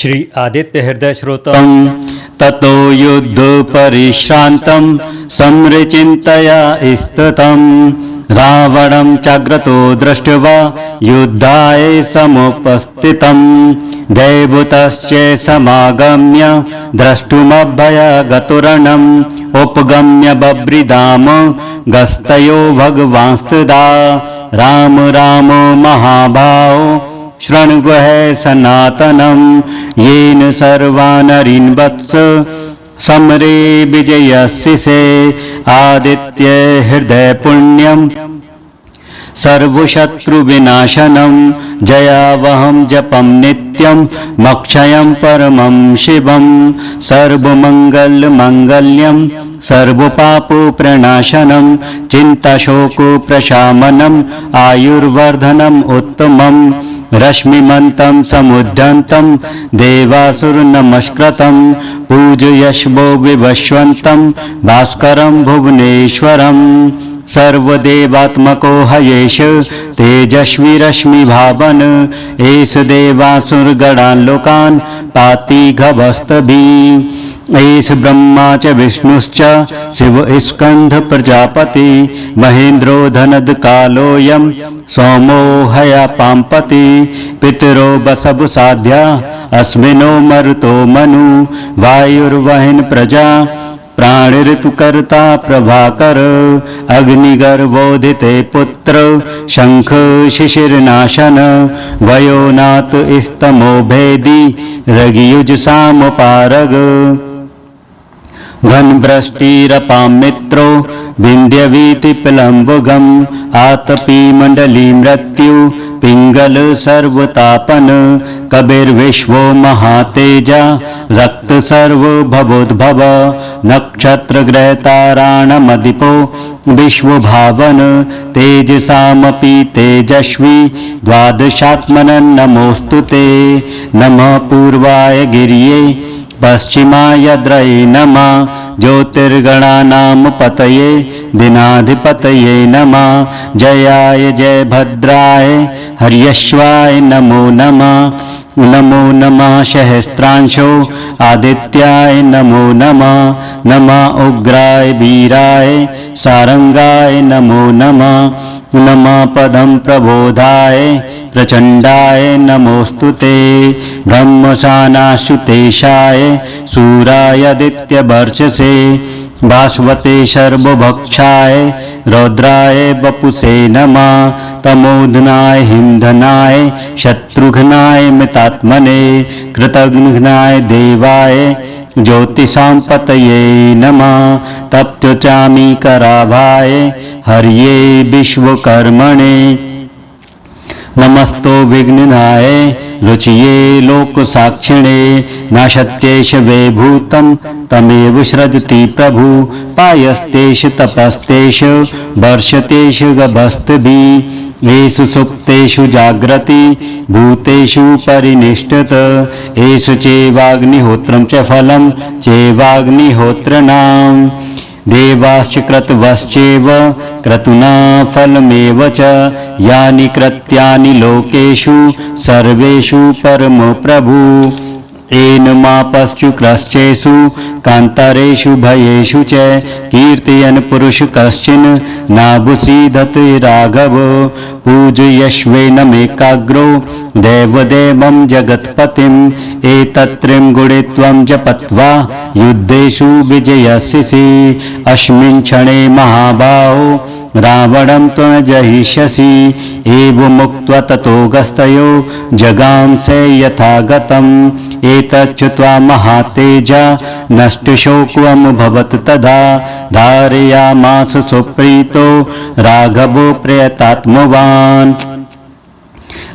श्री आदित्य हृदय श्रोतम ततो युद्ध परिश्रांतं सम्रचिन्तया स्तुतं रावणं चाग्रतो दृष्ट्वा युद्धाय समुपस्थितं दैवतश्च समागम्य द्रष्टुमभयगतुरणम् उपगम्य बभ्रिदाम गस्तयो भगवांस्तदा राम राम महाभाव शृण्वः सनातनं येन सर्वानरीन् वत्स समरे विजयस्य आदित्य हृदय पुण्यं सर्वशत्रुविनाशनं जयावहं जपं नित्यं मक्षयं परमं शिवं सर्वमङ्गलमाङ्गल्यं सर्वपापप्रणाशनं चिन्ताशोकप्रशामनम् आयुर्वर्धनम् उत्तमम् रश्मिमन्तं समुद्यन्तं देवासुरनमस्कृतं पूजयश्वो विवस्वन्तं भास्करं भुवनेश्वरं सर्वदेवात्मको हयेश तेजस्वी रश्मिभावन एष देवासुरगणान् लोकान् पाति घभस्तभिः एष ब्रह्मा च विष्णुश्च शिव स्कंध प्रजापति महेन्द्रो धनद कालोऽयं सोमो हयापाम्पति पितरो बसव साध्या अस्मिनो मरुतो मनु वायुर्वहिन प्रजा प्राणिऋतुकर्ता प्रभाकर अग्निगर्भोदिते पुत्र शंख शिशिरनाशन वयोनाथ स्तमो भेदी रगियुज सामपारग घनवृष्टिरपां मित्रो विन्ध्यवीतिप्लम्बगम् आतपी मण्डली मृत्यु पिंगल सर्वतापन कबीर्विश्वो महातेजा रक्त सर्व भवोद्भव नक्षत्र ग्रह ताराणमदिपो विश्वभावन तेजसामपि तेजस्वी द्वादशात्मनं नमोऽस्तुते नमः पूर्वाय गिर्ये पश्चिमाय द्रये नमः ज्योतिर्गणानां पतये दिनाधिपतये नमः जयाय जयभद्राय हर्यश्वाय नमो नमः नमो नमः सहस्रांशो आदित्याय नमो नमः नमः उग्राय वीराय सारंगाय नमो नमः नमः पदं प्रबोधाय प्रचंडाय नमोस्तुते ब्रह्मशानाशुतेशाय सूराय आदित्यवर्चसे भास्वते सर्वभक्षाय रौद्राय वपुषे नमः तमोधनाय हिमधनाय शत्रुघ्नाय मितात्मने कृतघ्नाय देवाय ज्योतिषां पतये नमः तप्त्योचामी कराभाय हर्ये विश्वकर्मणे नमस्तो विघ्नाय रुचिये लोकसाक्षिणे नाशत्येष वैभूतं तमेव सृजति प्रभु पायस्तेष तपस्तेष वर्षतेष गभस्तभिः येषु सुप्तेषु जाग्रति भूतेषु परिनिष्ठित येषु चैवाग्निहोत्रं च फलं चैवाग्निहोत्रणाम् देवाश्च क्रतवश्चैव क्रतुना फलमेव च यानि कृत्यानि लोकेषु सर्वेषु परमो प्रभु येन मापश्चु क्रश्चेषु कान्तारेषु भयेषु च कीर्तयन् पुरुष कश्चिन् नाभुसीदत राघव पूजयश्वेनमेकाग्रो देवदेवं जगत्पतिम् एतत्त्रिं गुणित्वं जपत्वा युद्धेषु विजयस्यसि अस्मिन् क्षणे महाबाहो रावणं त्वं जहिष्यसि एवमुक्त्वा ततो गस्तयो जगांसे यथागतम् एतच्छ्रुत्वा महातेजा नष्टशोकमभवत् तदा धारयामास सुप्रीतो राघवो प्रयतात्मवान्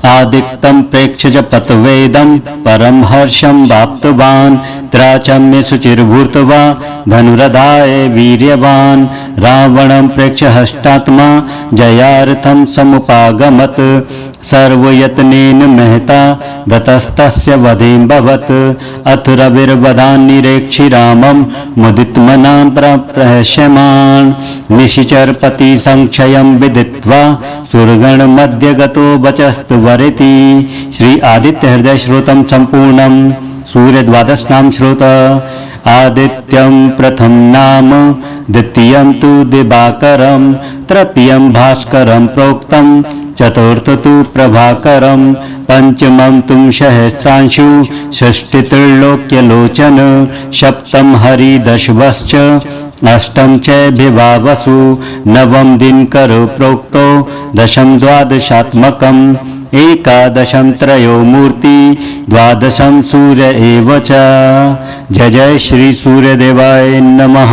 आदित्यं प्रेक्ष्य च पतवेदं परं हर्षं वाप्तवान् त्राचम्य शुचिर्भूत्वा धनुरधाय वीर्यवान् रावणं प्रेक्ष्य हष्टात्मा जयार्थं समुपागमत् सर्वयत्नेन महता व्रतस्तस्य वधेऽभवत् अथ रविर्वधान्निरेक्षि रामं मुदितमनां प्रहस्यमान् निशिचरपति संक्षयं विदित्वा सुरगणमध्य गतो वचस्तु वरिति। श्री आदित्य हृदय श्रोतं संपूर्णं सूर्यद्वादशनाम श्रुत आदित्यं प्रथम नाम द्वितीयं तु दिवाकरं तृतीयं भास्करं प्रोक्तं चतुर्थ तु प्रभाकरं पंचमं तुम सहस्रांशु षष्टित्रैलोक्यलोचन सप्तम हरिदशवश्च अष्टम च विभावसु नवम दिनकर प्रोक्तो दशम द्वादशात्मकम् एकादशम त्रयो मूर्ति द्वादशम सूर्य एव च। जय जय श्री सूर्यदेवाय नमः।